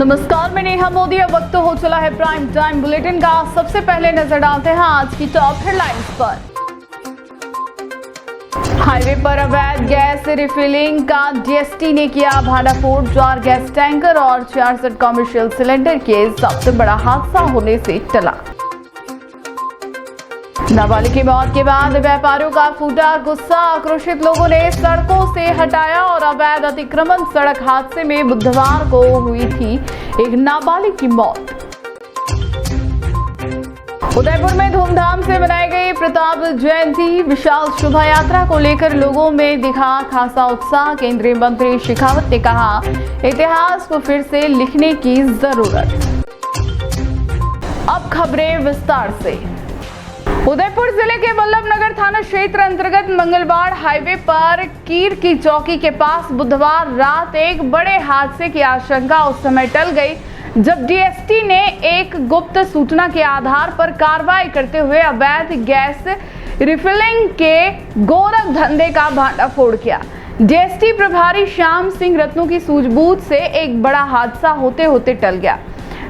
नमस्कार, मैं नेहा मोदी। अब वक्त हो चला है प्राइम टाइम बुलेटिन का। सबसे पहले नजर डालते हैं आज की टॉप हेडलाइंस पर। हाईवे पर अवैध गैस रिफिलिंग का डीएसटी ने किया भांडाफोड़। 4 गैस टैंकर और 66 कमर्शियल सिलेंडर के सबसे बड़ा हादसा होने से टला। नाबालिग की मौत के बाद व्यापारियों का फूटा गुस्सा। आक्रोशित लोगों ने सड़कों से हटाया और अवैध अतिक्रमण। सड़क हादसे में बुधवार को हुई थी एक नाबालिग की मौत। उदयपुर में धूमधाम से मनाई गई प्रताप जयंती। विशाल शोभा यात्रा को लेकर लोगों में दिखा खासा उत्साह। केंद्रीय मंत्री शेखावत ने कहा, इतिहास को फिर से लिखने की जरूरत। अब खबरें विस्तार से। उदयपुर जिले के वल्लभनगर थाना क्षेत्र अंतर्गत मंगलवाड़ हाईवे पर कीर की चौकी के पास बुधवार रात एक बड़े हादसे की आशंका उस समय टल गई जब डीएसटी ने एक गुप्त सूचना के आधार पर कार्रवाई करते हुए अवैध गैस रिफिलिंग के गोरख धंधे का भांडाफोड़ किया। डीएसटी प्रभारी श्याम सिंह रत्नू की सूझबूझ से एक बड़ा हादसा होते होते टल गया।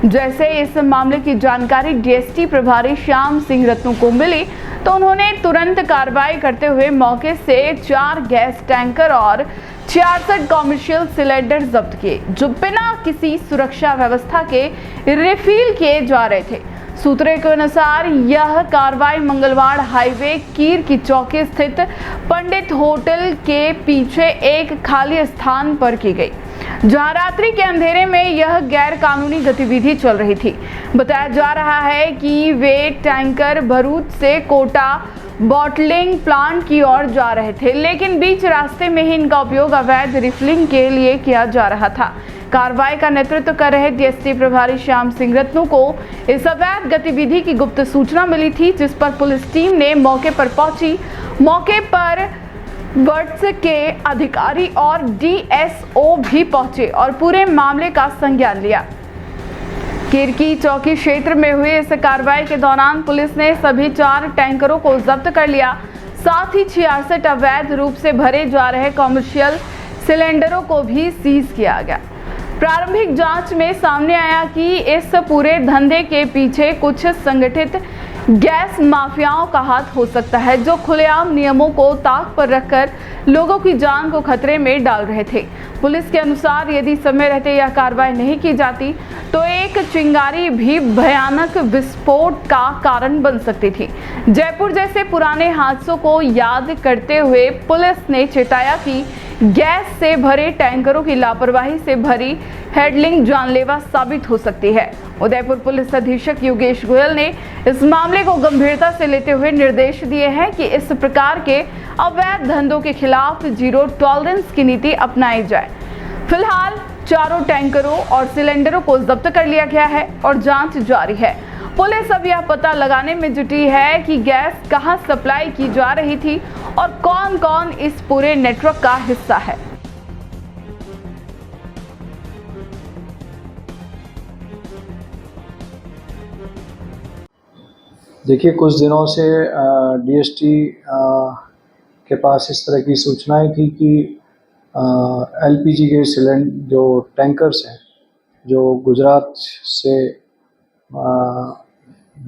जैसे इस मामले की जानकारी डीएसटी प्रभारी श्याम सिंह रत्नू को मिली तो उन्होंने तुरंत कार्रवाई करते हुए मौके से 4 गैस टैंकर और 66 कमर्शियल सिलेंडर जब्त किए, जो बिना किसी सुरक्षा व्यवस्था के रिफिल किए जा रहे थे। सूत्रों के अनुसार यह कार्रवाई मंगलवाड़ हाईवे कीर की चौकी स्थित पंडित होटल के पीछे एक खाली स्थान पर की गई, जहां रात्रि के अंधेरे में यह गैर कानूनी गतिविधि चल रही थी। बताया जा रहा है कि वे टैंकर भरूच से कोटा बॉटलिंग प्लांट की ओर जा रहे थे, लेकिन बीच रास्ते में ही इनका उपयोग अवैध रिफिलिंग के लिए किया जा रहा था। कार्रवाई का नेतृत्व कर रहे डीएसटी प्रभारी श्याम सिंह रत्नू को इस अवैध गतिविधि की गुप्त सूचना मिली थी, जिस पर पुलिस टीम ने मौके पर पहुंची। मौके पर वर्ट्स के अधिकारी और डीएसओ भी पहुंचे और पूरे मामले का संज्ञान लिया। किरकी चौकी क्षेत्र में हुई इस कार्रवाई के दौरान पुलिस ने सभी 4 टैंकरों को जब्त कर लिया। साथ ही 66 अवैध रूप से भरे जा रहे कमर्शियल सिलेंडरों को भी सीज किया गया। प्रारंभिक जांच में सामने आया कि इस पूरे धंधे के पीछे कुछ संगठित गैस माफियाओं का हाथ हो सकता है, जो खुलेआम नियमों को ताक पर रखकर लोगों की जान को खतरे में डाल रहे थे। पुलिस के अनुसार यदि समय रहते यह कार्रवाई नहीं की जाती तो एक चिंगारी भी भयानक विस्फोट का कारण बन सकती थी। जयपुर जैसे पुराने हादसों को याद करते हुए पुलिस ने चेताया कि गैस से भरे टैंकरों की लापरवाही से भरी हैंडलिंग जानलेवा साबित हो सकती है। उदयपुर पुलिस अधीक्षक योगेश गोयल ने इस मामले को गंभीरता से लेते हुए निर्देश दिए हैं कि इस प्रकार के अवैध धंधों के खिलाफ जीरो टॉलरेंस की नीति अपनाई जाए। फिलहाल 4 टैंकरों और सिलेंडरों को जब्त कर लिया गया है और जांच जारी है। पुलिस अब यह पता लगाने में जुटी है कि गैस कहां सप्लाई की जा रही थी और कौन कौन इस पूरे नेटवर्क का हिस्सा है। देखिए, कुछ दिनों से डीएसटी के पास इस तरह की सूचनाएं थी कि एलपीजी के सिलेंडर जो टैंकर्स हैं, जो गुजरात से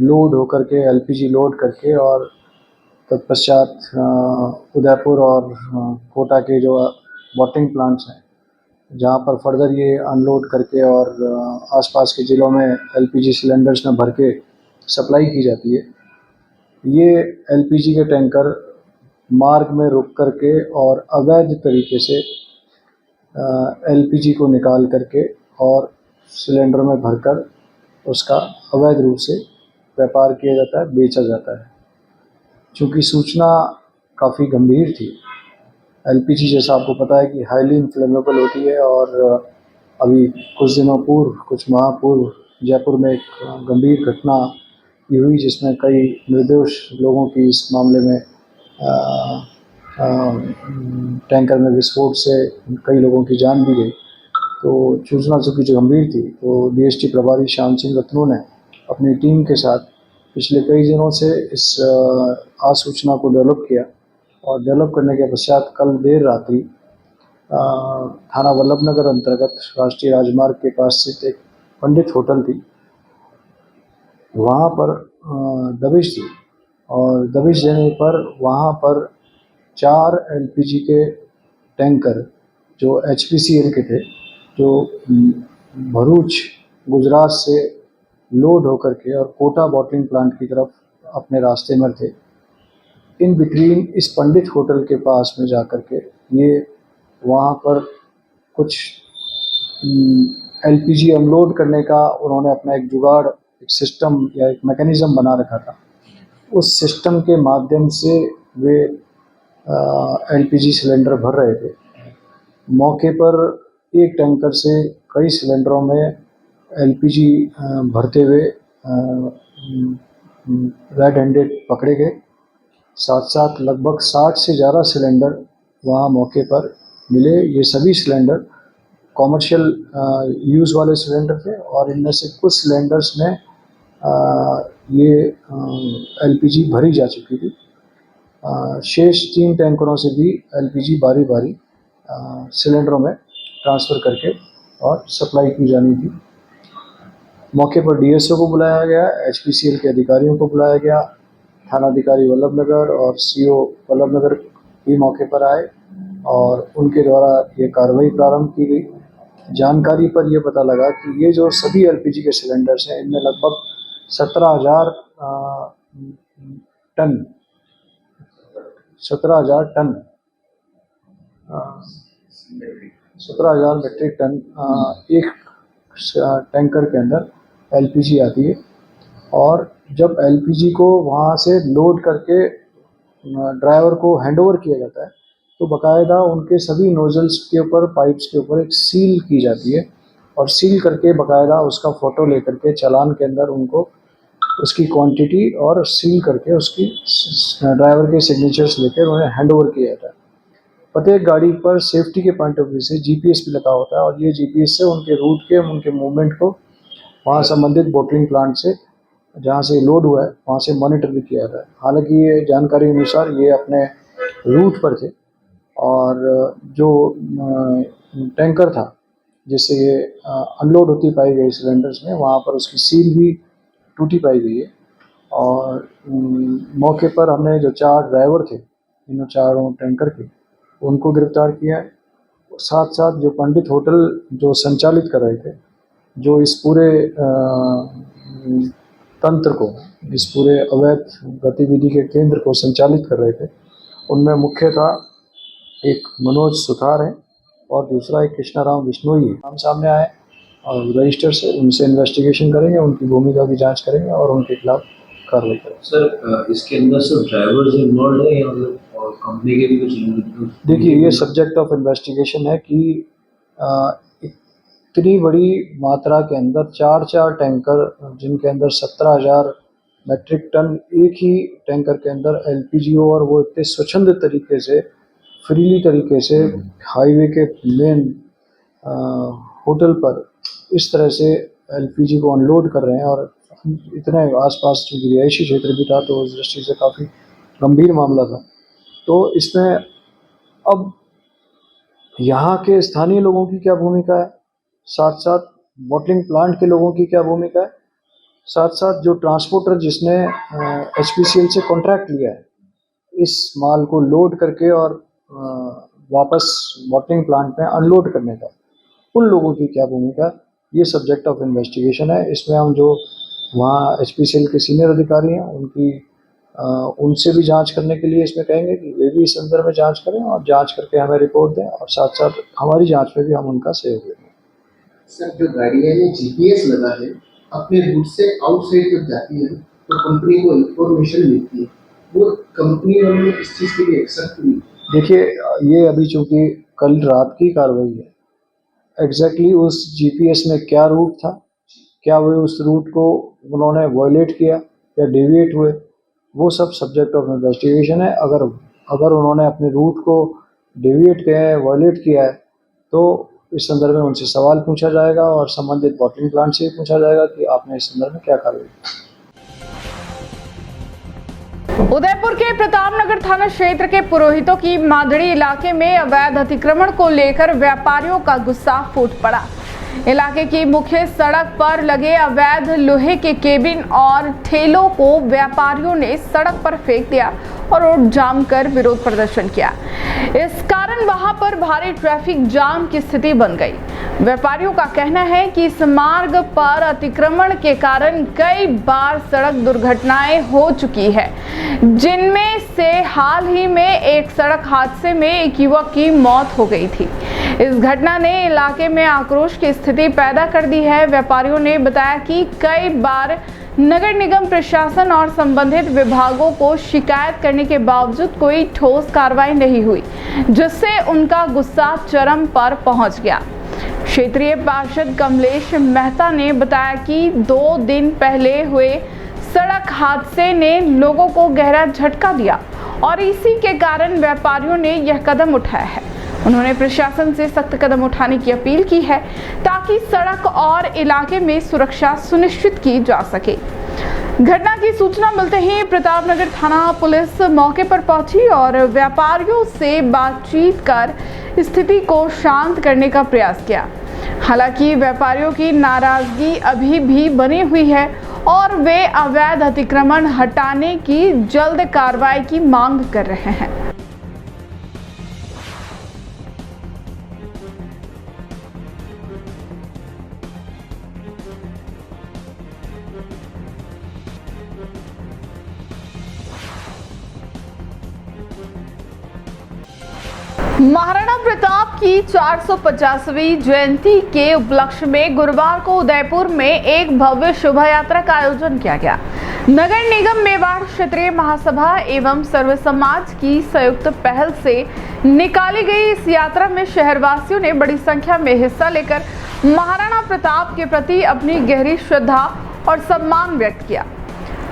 लोड होकर के एलपीजी लोड करके और तत्पश्चात उदयपुर और कोटा के जो बॉटलिंग प्लांट्स हैं, जहां पर फर्दर ये अनलोड करके और आसपास के ज़िलों में एलपीजी सिलेंडर्स में भर के सप्लाई की जाती है। ये एलपीजी के टैंकर मार्ग में रुक करके और अवैध तरीके से एलपीजी को निकाल करके और सिलेंडर में भरकर उसका अवैध रूप से व्यापार किया जाता है, बेचा जाता है। चूँकि सूचना काफ़ी गंभीर थी, एलपीजी जैसा आपको पता है कि हाईली इन्फ्लेमेबल होती है, और अभी कुछ दिनों पूर्व, कुछ माह पूर्व जयपुर में एक गंभीर घटना ये हुई जिसमें कई निर्दोष लोगों की इस मामले में टैंकर में विस्फोट से कई लोगों की जान भी गई। तो सूचना चूँकि जो गंभीर थी, तो डीएसटी प्रभारी श्याम सिंह रत्नू ने अपनी टीम के साथ पिछले कई दिनों से इस आसूचना को डेवलप किया, और डेवलप करने के पश्चात कल देर रात्रि थाना वल्लभनगर अंतर्गत राष्ट्रीय राजमार्ग के पास स्थित एक पंडित होटल थी, वहाँ पर दबिश थी और दबिश देने पर वहाँ पर 4 एलपीजी के टैंकर जो एचपीसीएल के थे, जो भरूच गुजरात से लोड होकर के और कोटा बॉटलिंग प्लांट की तरफ अपने रास्ते में थे। इन बिटवीन इस पंडित होटल के पास में जाकर के ये वहाँ पर कुछ एलपीजी अनलोड करने का उन्होंने अपना एक जुगाड़, एक सिस्टम या एक मैकेनिज़्म बना रखा था। उस सिस्टम के माध्यम से वे एलपीजी सिलेंडर भर रहे थे। मौके पर एक टैंकर से कई सिलेंडरों में एलपीजी भरते हुए रेड हैंडेड पकड़े गए। साथ साथ लगभग 60 से ज़्यादा सिलेंडर वहाँ मौके पर मिले। ये सभी सिलेंडर कॉमर्शियल यूज़ वाले सिलेंडर थे और इनमें से कुछ सिलेंडर्स में ये एलपीजी भरी जा चुकी थी। शेष 3 टैंकरों से भी एलपीजी बारी बारी सिलेंडरों में ट्रांसफ़र करके और सप्लाई की जानी थी। मौके पर डीएसओ को बुलाया गया, एचपीसीएल के अधिकारियों को बुलाया गया, थानाधिकारी वल्लभनगर और सीओ वल्लभनगर भी मौके पर आए और उनके द्वारा ये कार्रवाई प्रारंभ की गई। जानकारी पर यह पता लगा कि ये जो सभी एलपीजी के सिलेंडर्स हैं, इनमें लगभग 17,000 मेट्रिक टन एक टैंकर के अंदर एलपीजी आती है। और जब एलपीजी को वहाँ से लोड करके ड्राइवर को हैंडओवर किया जाता है तो बाकायदा उनके सभी नोजल्स के ऊपर, पाइप्स के ऊपर एक सील की जाती है और सील करके बाकायदा उसका फ़ोटो लेकर के चालान के अंदर उनको उसकी क्वांटिटी और सील करके उसकी ड्राइवर के सिग्नेचर्स लेकर उन्हें हैंडओवर किया जाता है। प्रत्येक गाड़ी पर सेफ्टी के पॉइंट ऑफ व्यू से जीपीएस भी लगा होता है और ये जीपीएस से उनके रूट के, उनके मूवमेंट को वहाँ संबंधित बॉटलिंग प्लांट से जहाँ से लोड हुआ है वहाँ से मॉनिटर भी किया जाता है। हालांकि ये जानकारी अनुसार ये अपने रूट पर थे और जो टैंकर था जिससे ये अनलोड होती पाई गई सिलेंडर्स में, वहाँ पर उसकी सील भी टूटी पाई गई है। और मौके पर हमने जो 4 ड्राइवर थे इन चारों टैंकर के, उनको गिरफ्तार किया है। साथ साथ जो पंडित होटल जो संचालित कर रहे थे, जो इस पूरे तंत्र को, इस पूरे अवैध गतिविधि के केंद्र को संचालित कर रहे थे, उनमें मुख्यतः एक मनोज सुथार है और दूसरा एक कृष्णाराम बिश्नोई है। हम सामने आए और रजिस्टर से उनसे इन्वेस्टिगेशन करेंगे, उनकी भूमिका की जांच करेंगे और उनके खिलाफ कार्रवाई करेंगे। सर, इसके अंदर सिर्फ ड्राइवर्स इन्वॉल्व है या और कंपनी के भी कुछ? देखिए, ये सब्जेक्ट ऑफ इन्वेस्टिगेशन है कि इतनी बड़ी मात्रा के अंदर 4 टैंकर जिनके अंदर 17,000 मेट्रिक टन एक ही टैंकर के अंदर एलपीजी हो और वो इतने स्वच्छंद तरीके से, फ्रीली तरीके से हाईवे के मेन होटल पर इस तरह से एलपीजी को अनलोड कर रहे हैं। और इतने आसपास चूँकि रिहायशी क्षेत्र भी था तो उस दृष्टि से काफ़ी गंभीर मामला था। तो इसमें अब यहाँ के स्थानीय लोगों की क्या भूमिका है, साथ साथ बॉटलिंग प्लांट के लोगों की क्या भूमिका है, साथ साथ जो ट्रांसपोर्टर जिसने एचपीसीएल से कॉन्ट्रैक्ट लिया है इस माल को लोड करके और वापस बॉटलिंग प्लांट में अनलोड करने का, उन लोगों की क्या भूमिका, ये सब्जेक्ट ऑफ इन्वेस्टिगेशन है। इसमें हम जो वहाँ एचपीसीएल के सीनियर अधिकारी हैं उनसे भी जांच करने के लिए इसमें कहेंगे कि वे भी इस संदर्भ में जांच करें और जांच करके हमें रिपोर्ट दें और साथ साथ हमारी जांच में भी हम उनका सहयोग देंगे। सर, जो गाड़ियाँ में जीपीएस लगा है, अपने रूट से आउटसाइड जब जाती है तो कंपनी को इंफॉर्मेशन मिलती है, वो कंपनी वालों ने इस चीज़ के लिए एक्सेप्ट नहीं? देखिए, ये अभी चूँकि कल रात की कार्रवाई है, एग्जैक्टली उस जीपीएस में क्या रूट था, क्या वे उस रूट को उन्होंने वायलेट किया या डेविएट हुए, वो सब सब्जेक्ट ऑफ इन्वेस्टिगेशन है। अगर उन्होंने अपने रूट को डेविएट किया है, वायलेट किया है, तो इस संदर्भ में उनसे सवाल पूछा जाएगा और संबंधित बॉटलिंग प्लांट से पूछा जाएगा कि आपने इस संदर्भ में क्या कार्रवाई की। उदयपुर के प्रतापनगर थाना क्षेत्र के पुरोहितों की मादड़ी इलाके में अवैध अतिक्रमण को लेकर व्यापारियों का गुस्सा फूट पड़ा। इलाके की मुख्य सड़क पर लगे अवैध लोहे के केबिन और ठेलों को व्यापारियों ने सड़क पर फेंक दिया और रोड जाम कर विरोध प्रदर्शन किया। इस कारण वहां पर भारी ट्रैफिक जाम की स्थिति बन गई। व्यापारियों का कहना है कि इस मार्ग पर अतिक्रमण के कारण कई बार सड़क दुर्घटनाएं हो चुकी है, जिनमें से हाल ही में एक सड़क हादसे में एक युवक की मौत हो गई थी। इस घटना ने इलाके में आक्रोश की स्थिति पैदा कर दी है। व्यापारियों ने बताया कि कई बार नगर निगम प्रशासन और संबंधित विभागों को शिकायत करने के बावजूद कोई ठोस कार्रवाई नहीं हुई, जिससे उनका गुस्सा चरम पर पहुंच गया। क्षेत्रीय पार्षद कमलेश मेहता ने बताया कि 2 दिन पहले हुए सड़क हादसे ने लोगों को गहरा झटका दिया और इसी के कारण व्यापारियों ने यह कदम उठाया है। उन्होंने प्रशासन से सख्त कदम उठाने की अपील की है ताकि सड़क और इलाके में सुरक्षा सुनिश्चित की जा सके। घटना की सूचना मिलते ही प्रतापनगर थाना पुलिस मौके पर पहुंची और व्यापारियों से बातचीत कर स्थिति को शांत करने का प्रयास किया। हालांकि व्यापारियों की नाराजगी अभी भी बनी हुई है और वे अवैध अतिक्रमण हटाने की जल्द कार्रवाई की मांग कर रहे हैं। महाराणा प्रताप की 450वीं जयंती के उपलक्ष्य में गुरुवार को उदयपुर में एक भव्य शोभा यात्रा का आयोजन किया गया। नगर निगम मेवाड़ क्षेत्रीय महासभा एवं सर्व समाज की संयुक्त पहल से निकाली गई इस यात्रा में शहरवासियों ने बड़ी संख्या में हिस्सा लेकर महाराणा प्रताप के प्रति अपनी गहरी श्रद्धा और सम्मान व्यक्त किया।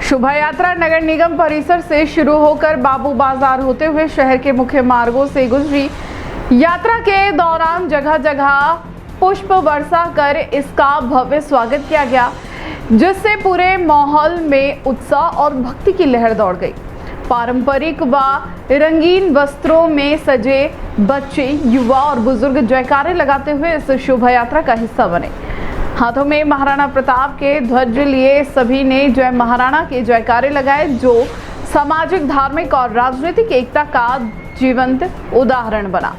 शोभा यात्रा नगर निगम परिसर से शुरू होकर बाबू बाजार होते हुए शहर के मुख्य मार्गों से गुजरी। यात्रा के दौरान जगह जगह पुष्प वर्षा कर इसका भव्य स्वागत किया गया, जिससे पूरे माहौल में उत्साह और भक्ति की लहर दौड़ गई। पारंपरिक व रंगीन वस्त्रों में सजे बच्चे, युवा और बुजुर्ग जयकारे लगाते हुए इस शोभा यात्रा का हिस्सा बने। हाथों में महाराणा प्रताप के ध्वज लिए सभी ने जय महाराणा के जयकारे लगाए, जो सामाजिक, धार्मिक और राजनीतिक एकता का जीवंत उदाहरण बना।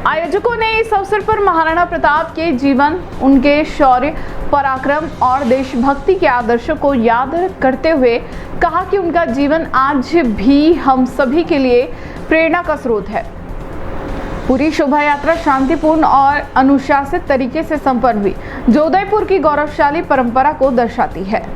आयोजकों ने इस अवसर पर महाराणा प्रताप के जीवन, उनके शौर्य, पराक्रम और देशभक्ति के आदर्शों को याद करते हुए कहा कि उनका जीवन आज भी हम सभी के लिए प्रेरणा का स्रोत है। पूरी शोभा यात्रा शांतिपूर्ण और अनुशासित तरीके से संपन्न हुई, जो उदयपुर की गौरवशाली परंपरा को दर्शाती है।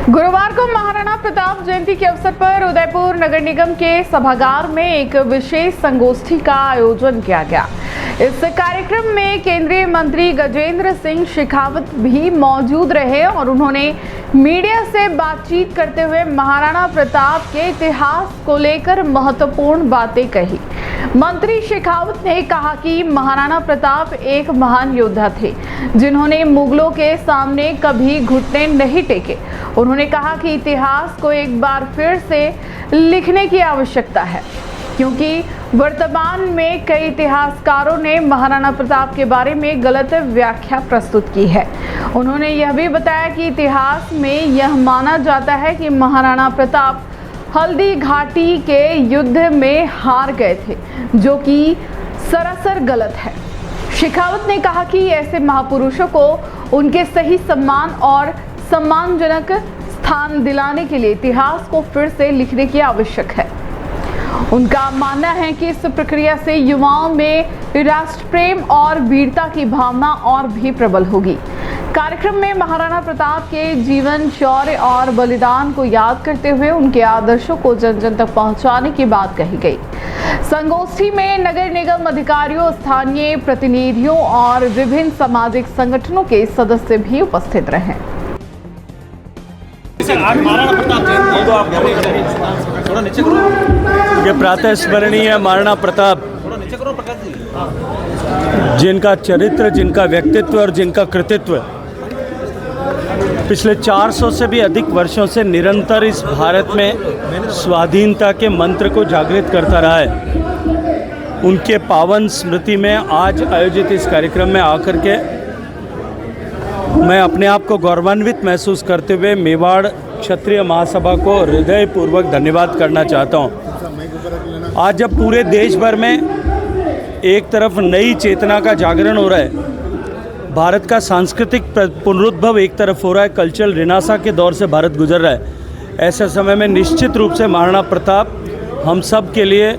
गुरुवार को महाराणा प्रताप जयंती के अवसर पर उदयपुर नगर निगम के सभागार में एक विशेष संगोष्ठी का आयोजन किया गया। इस कार्यक्रम में केंद्रीय मंत्री गजेंद्र सिंह शेखावत भी मौजूद रहे और उन्होंने मीडिया से बातचीत करते हुए महाराणा प्रताप के इतिहास को लेकर महत्वपूर्ण बातें कही। मंत्री शेखावत ने कहा कि महाराणा प्रताप एक महान योद्धा थे, जिन्होंने मुगलों के सामने कभी घुटने नहीं टेके। उन्होंने कहा कि इतिहास को एक बार फिर से लिखने की आवश्यकता है, क्योंकि वर्तमान में कई इतिहासकारों ने महाराणा प्रताप के बारे में गलत व्याख्या प्रस्तुत की है। उन्होंने यह भी बताया कि इतिहास में यह माना जाता है कि महाराणा प्रताप हल्दी घाटी के युद्ध में हार गए थे, जो कि सरासर गलत है। शेखावत ने कहा कि ऐसे महापुरुषों को उनके सही सम्मान और सम्मानजनक स्थान दिलाने के लिए इतिहास को फिर से लिखने की आवश्यक है। उनका मानना है कि इस प्रक्रिया से युवाओं में राष्ट्र प्रेम और वीरता की भावना और भी प्रबल होगी। कार्यक्रम में महाराणा प्रताप के जीवन, शौर्य और बलिदान को याद करते हुए उनके आदर्शों को जन जन तक पहुंचाने की बात कही गई। संगोष्ठी में नगर निगम अधिकारियों, स्थानीय प्रतिनिधियों और विभिन्न सामाजिक संगठनों के सदस्य भी उपस्थित रहे। ये प्रातः स्मरणीय महाराणा प्रताप, जिनका चरित्र, जिनका व्यक्तित्व और जिनका कृतित्व पिछले 400 से भी अधिक वर्षों से निरंतर इस भारत में स्वाधीनता के मंत्र को जागृत करता रहा है, उनके पावन स्मृति में आज आयोजित इस कार्यक्रम में आकर के मैं अपने आप को गौरवान्वित महसूस करते हुए मेवाड़ क्षत्रिय महासभा को हृदयपूर्वक धन्यवाद करना चाहता हूँ। आज जब पूरे देश भर में एक तरफ नई चेतना का जागरण हो रहा है, भारत का सांस्कृतिक पुनरुद्भव एक तरफ हो रहा है, कल्चरल रिनासा के दौर से भारत गुजर रहा है, ऐसे समय में निश्चित रूप से महाराणा प्रताप हम सब के लिए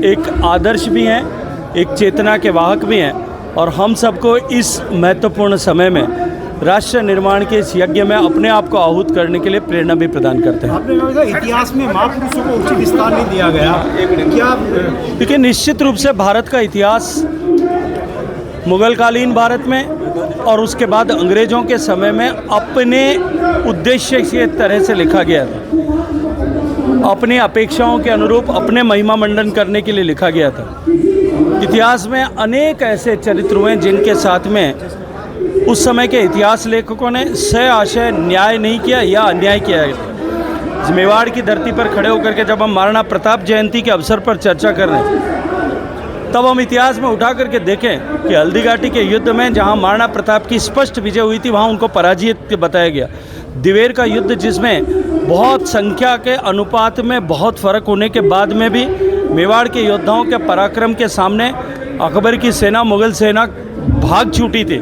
एक आदर्श भी हैं, एक चेतना के वाहक भी हैं और हम सबको इस महत्वपूर्ण समय में राष्ट्र निर्माण के इस यज्ञ में अपने आप को आहूत करने के लिए प्रेरणा भी प्रदान करते हैं। आपने कहा इतिहास में महापुरुषों को उचित स्थान नहीं दिया गया, क्या? क्योंकि निश्चित रूप से भारत का इतिहास मुगलकालीन भारत में और उसके बाद अंग्रेज़ों के समय में अपने उद्देश्य के तरह से लिखा गया था, अपनी अपेक्षाओं के अनुरूप अपने महिमा मंडन करने के लिए लिखा गया था। इतिहास में अनेक ऐसे चरित्र हुए जिनके साथ में उस समय के इतिहास लेखकों ने सआशय न्याय नहीं किया या अन्याय किया है। मेवाड़ की धरती पर खड़े होकर के जब हम महाराणा प्रताप जयंती के अवसर पर चर्चा कर रहे हैं, तब हम इतिहास में उठा करके देखें कि हल्दीघाटी के युद्ध में जहां महाराणा प्रताप की स्पष्ट विजय हुई थी, वहां उनको पराजित बताया गया। दिवेर का युद्ध, जिसमें बहुत संख्या के अनुपात में बहुत फर्क होने के बाद में भी मेवाड़ के योद्धाओं के पराक्रम के सामने अकबर की सेना, मुग़ल सेना भाग छूटी थी,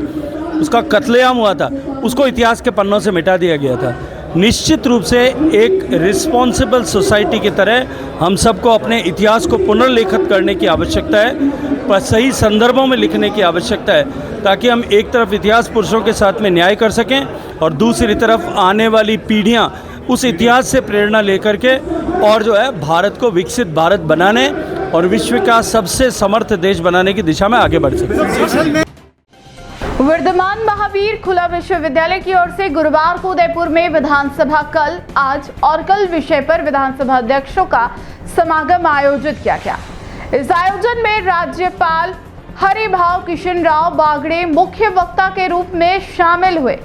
उसका कत्लेआम हुआ था, उसको इतिहास के पन्नों से मिटा दिया गया था। निश्चित रूप से एक रिस्पॉन्सिबल सोसाइटी की तरह हम सबको अपने इतिहास को पुनर्लेखित करने की आवश्यकता है, पर सही संदर्भों में लिखने की आवश्यकता है, ताकि हम एक तरफ इतिहास पुरुषों के साथ में न्याय कर सकें और दूसरी तरफ आने वाली पीढ़ियां उस इतिहास से प्रेरणा लेकर के और जो है भारत को विकसित भारत बनाने और विश्व का सबसे समर्थ देश बनाने की दिशा में आगे बढ़ सकें। वर्धमान महावीर खुला विश्वविद्यालय की ओर से गुरुवार को उदयपुर में विधानसभा कल, आज और कल विषय पर विधानसभा अध्यक्षों का समागम आयोजित किया गया। इस आयोजन में राज्यपाल हरिभाव किशन राव बागड़े मुख्य वक्ता के रूप में शामिल हुए।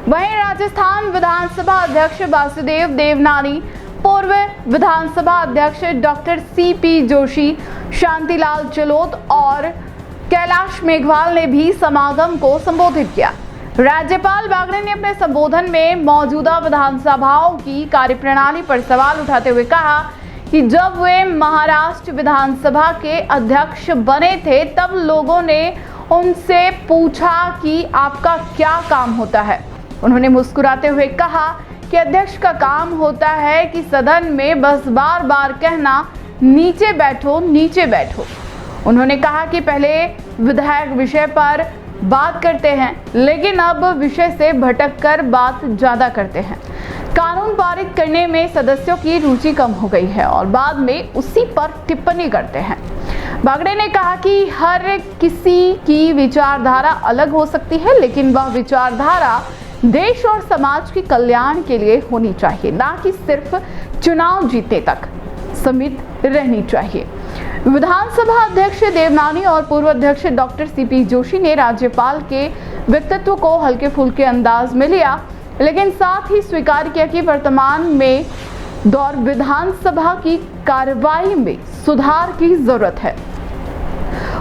वहीं राजस्थान विधानसभा अध्यक्ष वासुदेव देवनानी, पूर्व विधानसभा अध्यक्ष डॉक्टर सीपी जोशी, शांतिलाल जलोत और कैलाश मेघवाल ने भी समागम को संबोधित किया। राज्यपाल बागड़े ने अपने संबोधन में मौजूदा विधानसभाओं की कार्यप्रणाली पर सवाल उठाते हुए कहा कि जब वे महाराष्ट्र विधानसभा के अध्यक्ष बने थे, तब लोगों ने उनसे पूछा कि आपका क्या काम होता है। उन्होंने मुस्कुराते हुए कहा कि अध्यक्ष का काम होता है कि सदन में बस बार बार कहना, नीचे बैठो, नीचे बैठो। उन्होंने कहा कि पहले विधायक विषय पर बात करते हैं, लेकिन अब विषय से भटककर बात ज़्यादा करते हैं। कानून पारित करने में सदस्यों की रुचि कम हो गई है और बाद में उसी पर टिप्पणी करते हैं। बागड़े ने कहा कि हर किसी की विचारधारा अलग हो सकती है, लेकिन वह विचारधारा देश और समाज के कल्याण के लिए होनी चाहिए, ना कि सिर्फ चुनाव जीतने तक सीमित रहनी चाहिए। विधानसभा अध्यक्ष देवनानी और पूर्व अध्यक्ष डॉक्टर सीपी जोशी ने राज्यपाल के व्यक्तित्व को हल्के फुल्के अंदाज में लिया, लेकिन साथ ही स्वीकार किया कि वर्तमान में दौर विधानसभा की कार्रवाई में सुधार की जरूरत है।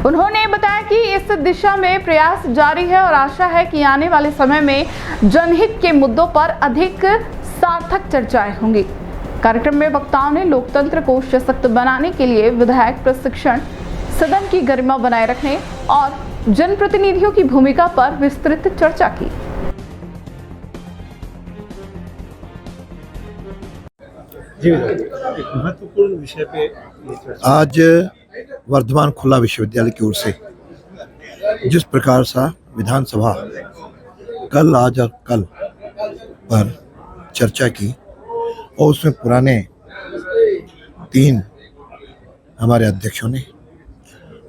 उन्होंने बताया कि इस दिशा में प्रयास जारी है और आशा है कि आने वाले समय में जनहित के मुद्दों पर अधिक सार्थक चर्चाएं होंगी। कार्यक्रम में वक्ताओं ने लोकतंत्र को सशक्त बनाने के लिए विधायक प्रशिक्षण, सदन की गरिमा बनाए रखने और जनप्रतिनिधियों की भूमिका पर विस्तृत चर्चा की। महत्वपूर्ण विषय पे आज वर्धमान खुला विश्वविद्यालय की ओर से जिस प्रकार सा विधानसभा कल, आज और कल पर चर्चा की और उसमें पुराने 3 हमारे अध्यक्षों ने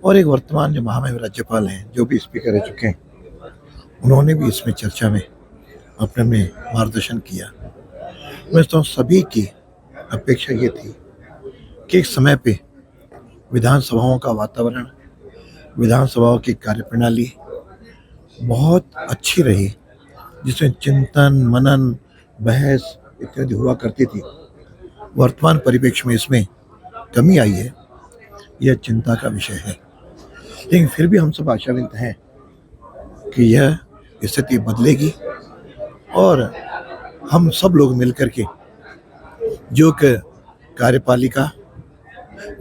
और एक वर्तमान जो महामहिम राज्यपाल हैं, जो भी स्पीकर रह चुके हैं, उन्होंने भी इसमें चर्चा में अपने मार्गदर्शन किया। मैं तो सभी की अपेक्षा ये थी कि एक समय पे विधानसभाओं का वातावरण, विधानसभाओं की कार्यप्रणाली बहुत अच्छी रही, जिसमें चिंतन, मनन, बहस इत्यादि हुआ करती थी। वर्तमान परिप्रेक्ष्य में इसमें कमी आई है, यह चिंता का विषय है। लेकिन फिर भी हम सब आशावादी हैं कि यह स्थिति बदलेगी और हम सब लोग मिलकर के जो कि कार्यपालिका,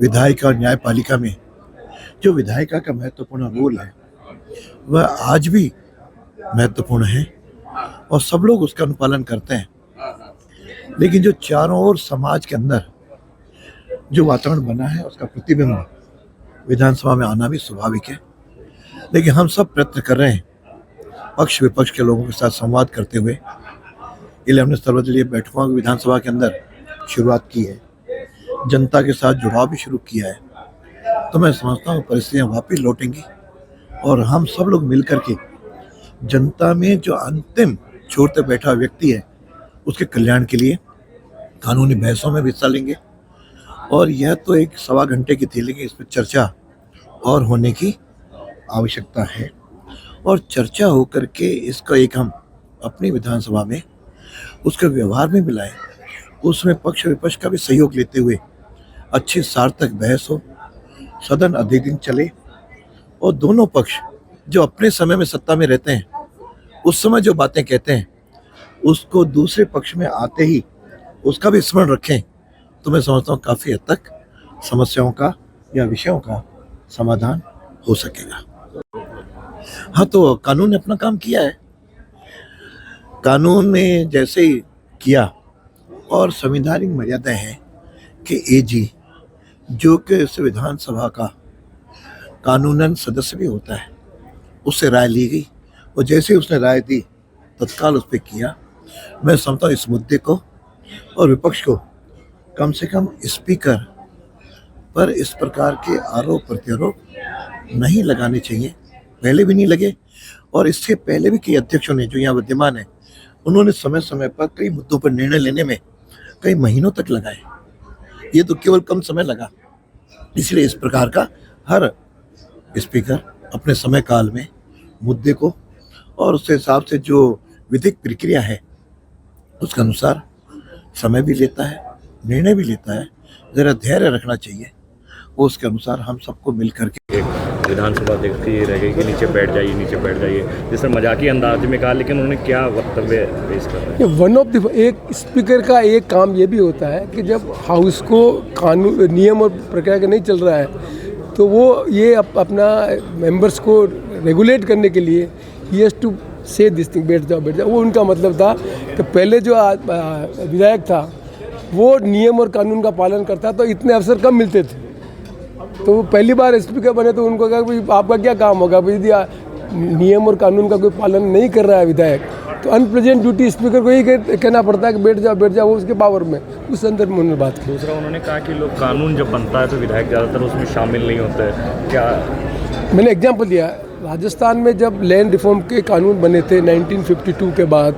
विधायिका और न्यायपालिका में जो विधायिका का महत्वपूर्ण रोल है वह आज भी महत्वपूर्ण है और सब लोग उसका अनुपालन करते हैं। लेकिन जो चारों ओर समाज के अंदर जो वातावरण बना है उसका प्रतिबिंब विधानसभा में आना भी स्वाभाविक है। लेकिन हम सब प्रयत्न कर रहे हैं पक्ष विपक्ष के लोगों के साथ संवाद करते हुए। इसलिए हमने सर्वदलीय बैठकों की विधानसभा के अंदर शुरुआत की है, जनता के साथ जुड़ाव भी शुरू किया है। तो मैं समझता हूँ परिस्थितियाँ वापस लौटेंगी और हम सब लोग मिलकर के जनता में जो अंतिम छोर पे बैठा व्यक्ति है उसके कल्याण के लिए कानूनी बहसों में भी हिस्सा लेंगे। और यह तो एक 1.25 घंटे की थी, लेकिन इस पर चर्चा और होने की आवश्यकता है और चर्चा होकर के इसका एक हम अपनी विधानसभा में उसके व्यवहार में मिलाएं, उसमें पक्ष विपक्ष का भी सहयोग लेते हुए अच्छी सार्थक बहस हो, सदन अधिक दिन चले और दोनों पक्ष जो अपने समय में सत्ता में रहते हैं उस समय जो बातें कहते हैं उसको दूसरे पक्ष में आते ही उसका भी स्मरण रखें। तो मैं समझता हूँ काफ़ी हद तक समस्याओं का या विषयों का समाधान हो सकेगा। हाँ, तो कानून ने अपना काम किया है। कानून ने जैसे ही किया और संवैधानिक मर्यादाएं हैं कि एजी जो कि इस विधानसभा का कानूनन सदस्य भी होता है उससे राय ली गई और जैसे उसने राय दी तत्काल उस पर किया। मैं समझता हूँ इस मुद्दे को और विपक्ष को कम से कम स्पीकर पर इस प्रकार के आरोप प्रत्यारोप नहीं लगाने चाहिए, पहले भी नहीं लगे और इससे पहले भी कई अध्यक्षों ने जो यहाँ विद्यमान है उन्होंने समय समय पर कई मुद्दों पर निर्णय लेने में कई महीनों तक लगाए। ये तो केवल कम समय लगा। इसलिए इस प्रकार का हर स्पीकर अपने समय काल में मुद्दे को और उसके हिसाब से जो विधिक प्रक्रिया है उसके अनुसार समय भी लेता है, निर्णय भी लेता है। ज़रा धैर्य रखना चाहिए, वो उसके अनुसार हम सबको मिल करके। विधानसभा देखती रह गई कि नीचे बैठ जाइए, नीचे बैठ जाइए, जिस तरह मजाकी अंदाज में कहा, लेकिन उन्होंने क्या वक्तव्य पेश कर रहे हैं? वन ऑफ द एक स्पीकर का एक काम ये भी होता है कि जब हाउस को कानून, नियम और प्रक्रिया का नहीं चल रहा है तो वो ये अपना मेंबर्स को रेगुलेट करने के लिए ही हैज़ टू से दिस थिंग, बैठ जाओ बैठ जाओ। वो उनका मतलब था कि पहले जो विधायक था वो नियम और कानून का पालन करता तो इतने अवसर कम मिलते थे। तो वो पहली बार स्पीकर बने तो उनको कहा भाई आपका क्या काम होगा, भाई यदि नियम और कानून का कोई पालन नहीं कर रहा है विधायक तो अनप्रेजेंट ड्यूटी स्पीकर को ही कहना पड़ता है कि बैठ जाओ, वो उसके पावर में। उस संदर्भ में उन्होंने बात की। दूसरा उन्होंने कहा कि लोग कानून जब बनता है तो विधायक ज़्यादातर उसमें शामिल नहीं होते। क्या मैंने एग्जाम्पल दिया, राजस्थान में जब लैंड रिफॉर्म के कानून बने थे 1952 के बाद,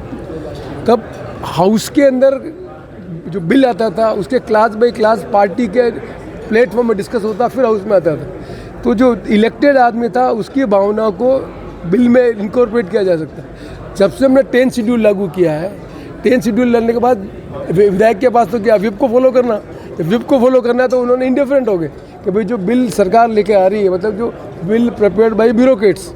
तब हाउस के अंदर जो बिल आता था उसके क्लास बाई क्लास पार्टी के प्लेटफॉर्म में डिस्कस होता, फिर हाउस में आता था। तो जो इलेक्टेड आदमी था उसकी भावना को बिल में इनकॉर्पोरेट किया जा सकता है। जब से हमने 10 शेड्यूल लागू किया है, 10 शेड्यूल लगने के बाद विधायक के पास तो क्या विप को फॉलो करना, जब विप को फॉलो करना है तो उन्होंने इंडिफरेंट हो गए कि भाई जो बिल सरकार लेके आ रही है, मतलब जो बिल प्रिपेयर्ड बाई ब्यूरोक्रेट्स,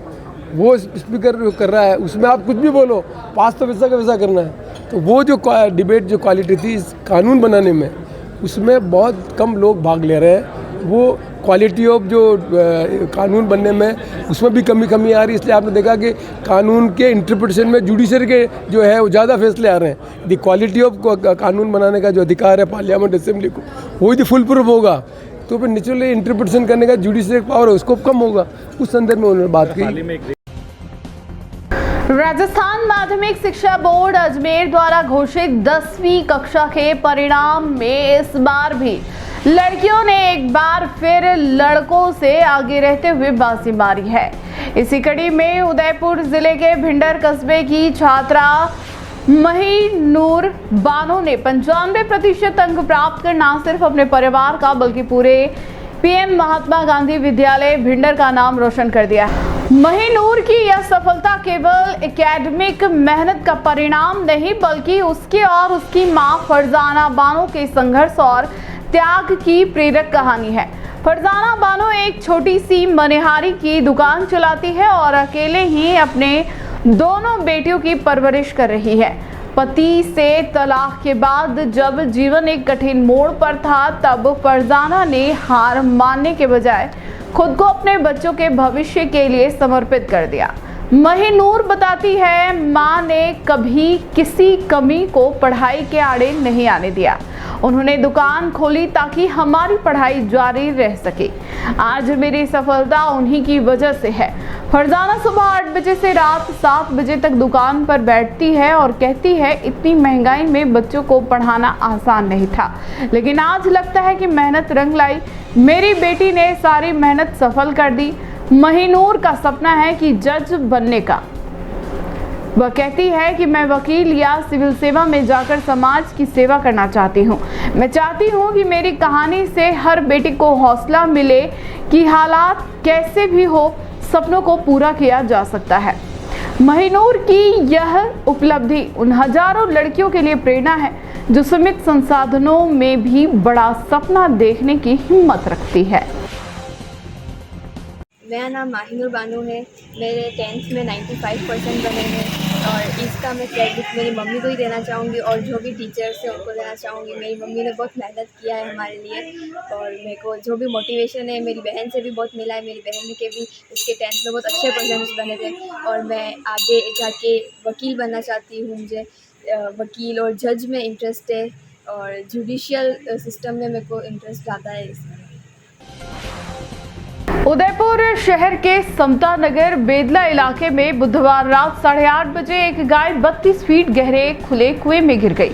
वो स्पीकर जो कर रहा है उसमें आप कुछ भी बोलो, पास तो वैसा का वैसा करना है। तो वो जो डिबेट जो क्वालिटी थी इस कानून बनाने में, उसमें बहुत कम लोग भाग ले रहे हैं। वो क्वालिटी ऑफ जो कानून बनने में उसमें भी कमी आ रही है। इसलिए आपने देखा कि कानून के इंटरप्रिटेशन में जुडिशरी के जो है वो ज़्यादा फैसले आ रहे हैं। द क्वालिटी ऑफ कानून बनाने का जो अधिकार है पार्लियामेंट असेंबली को, वो यदि फुल प्रूफ होगा तो फिर नेचुरली इंटरप्रिटेशन करने का जुडिशरी पावर है उसको कम होगा। उस संदर्भ में उन्होंने बात की। राजस्थान माध्यमिक शिक्षा बोर्ड अजमेर द्वारा घोषित 10वीं कक्षा के परिणाम में इस बार भी लड़कियों ने एक बार फिर लड़कों से आगे रहते हुए बाजी मारी है। इसी कड़ी में उदयपुर जिले के भिंडर कस्बे की छात्रा महीनूर बानो ने 95% अंक प्राप्त कर न सिर्फ अपने परिवार का बल्कि पूरे पीएम महात्मा गांधी विद्यालय भिंडर का नाम रोशन कर दिया है। महीनूर की यह सफलता केवल एकेडमिक मेहनत का परिणाम नहीं बल्कि उसके और उसकी मां फरजाना बानो के संघर्ष और त्याग की प्रेरक कहानी है। फरजाना बानो एक छोटी सी मनिहारी की दुकान चलाती है और अकेले ही अपने दोनों बेटियों की परवरिश कर रही है। पति से तलाक के बाद जब जीवन एक कठिन मोड़ पर था तब फरजाना ने हार मानने के बजाय खुद को अपने बच्चों के भविष्य के लिए समर्पित कर दिया। महीनूर बताती है, माँ ने कभी किसी कमी को पढ़ाई के आड़े नहीं आने दिया। उन्होंने दुकान खोली ताकि हमारी पढ़ाई जारी रह सके। आज मेरी सफलता उन्हीं की वजह से है। फरजाना सुबह 8 बजे से रात 7 बजे तक दुकान पर बैठती है और कहती है, इतनी महंगाई में बच्चों को पढ़ाना आसान नहीं था, लेकिन आज लगता है कि मेहनत रंग लाई। मेरी बेटी ने सारी मेहनत सफल कर दी। महीनूर का सपना है कि जज बनने का। वह कहती है कि मैं वकील या सिविल सेवा में जाकर समाज की सेवा करना चाहती हूँ। मैं चाहती हूँ कि मेरी कहानी से हर बेटी को हौसला मिले कि हालात कैसे भी हो, सपनों को पूरा किया जा सकता है। महीनूर की यह उपलब्धि उन हजारों लड़कियों के लिए प्रेरणा है जो सीमित संसाधनों में भी बड़ा सपना देखने की हिम्मत रखती है। मेरा नाम महीनूर बानो है। मेरे 10th में 95% बने हैं और इसका मैं क्रेडिट मेरी मम्मी को ही देना चाहूँगी और जो भी टीचर्स हैं उनको देना चाहूँगी। मेरी मम्मी ने बहुत मेहनत किया है हमारे लिए और मेरे को जो भी मोटिवेशन है मेरी बहन से भी बहुत मिला है। मेरी बहन के भी उसके 10th में बहुत अच्छे परसेंटेज बने थे और मैं आगे जाके वकील बनना चाहती हूँ। मुझे वकील और जज में इंटरेस्ट है और जुडिशियल सिस्टम में मेरे को इंटरेस्ट आता है इसमें। उदयपुर शहर के समता नगर बेदला इलाके में बुधवार रात 8:30 बजे एक गाय 32 फीट गहरे खुले कुएं में गिर गई,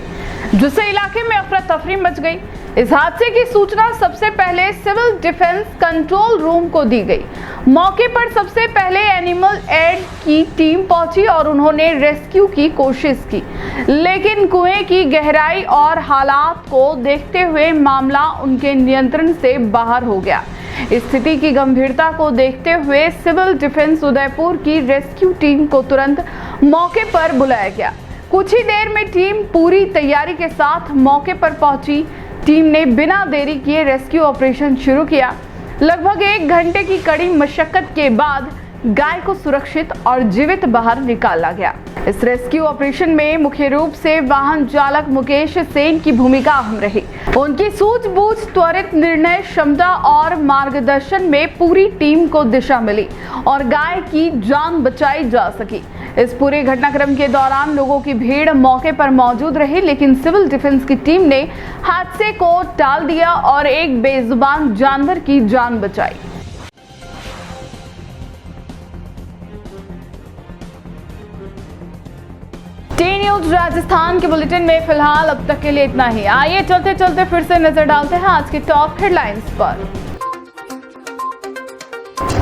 जिससे इलाके में अफरा तफरी मच गई। इस हादसे की सूचना सबसे पहले सिविल डिफेंस कंट्रोल रूम को दी गई। मौके पर सबसे पहले एनिमल एड की टीम पहुंची और उन्होंने रेस्क्यू की कोशिश की, लेकिन कुएं की गहराई और हालात को देखते हुए मामला उनके नियंत्रण से बाहर हो गया। स्थिति की गंभीरता को देखते हुए सिविल डिफेंस उदयपुर की रेस्क्यू टीम को तुरंत मौके पर बुलाया गया। कुछ ही देर में टीम पूरी तैयारी के साथ मौके पर पहुंची। टीम ने बिना देरी किए रेस्क्यू ऑपरेशन शुरू किया। लगभग 1 घंटे की कड़ी मशक्कत के बाद गाय को सुरक्षित और जीवित बाहर निकाला गया। इस रेस्क्यू ऑपरेशन में मुख्य रूप से वाहन चालक मुकेश सेन की भूमिका अहम रही। उनकी सूझबूझ, त्वरित निर्णय क्षमता और मार्गदर्शन में पूरी टीम को दिशा मिली और गाय की जान बचाई जा सकी। इस पूरे घटनाक्रम के दौरान लोगों की भीड़ मौके पर मौजूद रही, लेकिन सिविल डिफेंस की टीम ने हादसे को टाल दिया और एक बेजुबान जानवर की जान बचाई। टी न्यूज राजस्थान के बुलेटिन में फिलहाल अब तक के लिए इतना ही। आइए चलते चलते फिर से नजर डालते हैं आज की टॉप हेडलाइंस पर।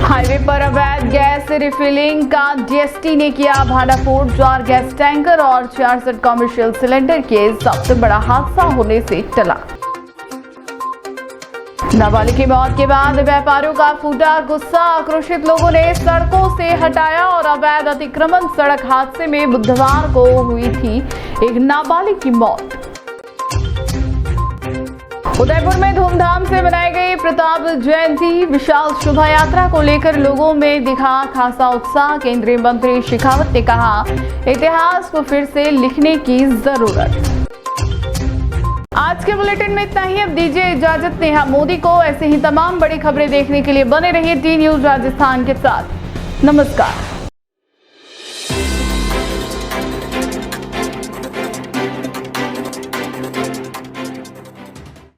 हाईवे पर अवैध गैस रिफिलिंग का डीएसटी ने किया भांडाफोड़। 4 गैस टैंकर और 66 कमर्शियल सिलेंडर के सबसे बड़ा हादसा होने से टला। नाबालिग की मौत के बाद व्यापारियों का फूटा गुस्सा। आक्रोशित लोगों ने सड़कों से हटाया और अवैध अतिक्रमण। सड़क हादसे में बुधवार को हुई थी एक नाबालिग की मौत। उदयपुर में धूमधाम से मनाई गई प्रताप जयंती। विशाल शोभा यात्रा को लेकर लोगों में दिखा खासा उत्साह। केंद्रीय मंत्री शेखावत ने कहा, इतिहास को फिर से लिखने की जरूरत। आज के बुलेटिन में इतना ही। अब दीजिए इजाजत नेहा मोदी को। ऐसे ही तमाम बड़ी खबरें देखने के लिए बने रहिए टी न्यूज राजस्थान के साथ। नमस्कार।